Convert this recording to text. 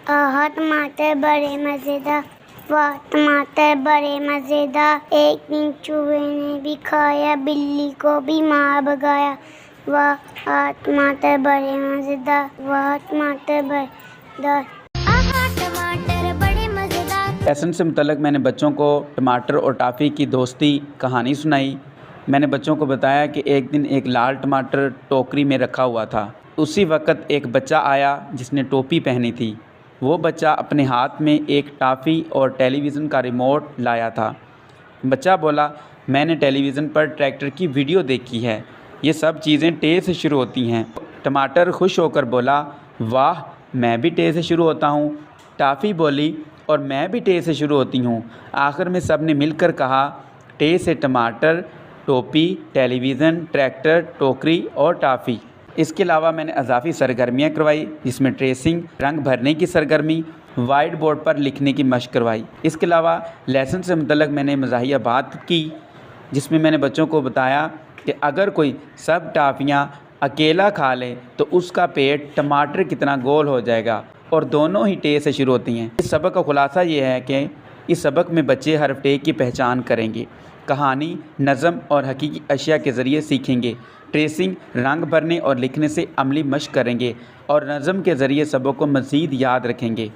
आहा टमाटर बड़े मज़ेदार, वाह टमाटर बड़े मज़ेदार। एक दिन चूहे ने भी खाया, बिल्ली को भी मार भगाया। वाह आहा टमाटर बड़े मज़ेदार, वाह टमाटर मज़ेदार। आहा टमाटर बड़े मज़ेदार। लेसन से मुतल्लिक़ मैंने बच्चों को टमाटर और टॉफ़ी की दोस्ती कहानी सुनाई। मैंने बच्चों को बताया कि एक दिन एक लाल टमाटर टोकरी में रखा हुआ था। उसी वक़्त एक बच्चा आया जिसने टोपी पहनी थी। वो बच्चा अपने हाथ में एक टॉफ़ी और टेलीविज़न का रिमोट लाया था। बच्चा बोला, मैंने टेलीविज़न पर ट्रैक्टर की वीडियो देखी है, ये सब चीज़ें टे से शुरू होती हैं। टमाटर खुश होकर बोला, वाह मैं भी टे से शुरू होता हूँ। टॉफ़ी बोली, और मैं भी टे से शुरू होती हूँ। आखिर में सब ने मिलकर कहा, टे से टमाटर, टोपी, टेलीविज़न, ट्रैक्टर, टोकरी और टॉफ़ी। इसके अलावा मैंने इजाफ़ी सरगर्मियाँ करवाई, जिसमें ट्रेसिंग, रंग भरने की सरगर्मी, वाइट बोर्ड पर लिखने की मशक़ करवाई। इसके अलावा लेसन से मुतल्लिक़ मैंने मज़ाहिया बात की, जिसमें मैंने बच्चों को बताया कि अगर कोई सब टॉफ़ियाँ अकेला खा ले तो उसका पेट टमाटर कितना गोल हो जाएगा, और दोनों ही टे से शुरू होती हैं। इस सबक का ख़ुलासा ये है कि इस सबक में बच्चे हरफ टे की पहचान करेंगे, कहानी, नज़म और हकीकी अशिया के ज़रिए सीखेंगे। ट्रेसिंग, रंग भरने और लिखने से अमली मशक़ करेंगे और नज़म के ज़रिए सबक को मज़ीद याद रखेंगे।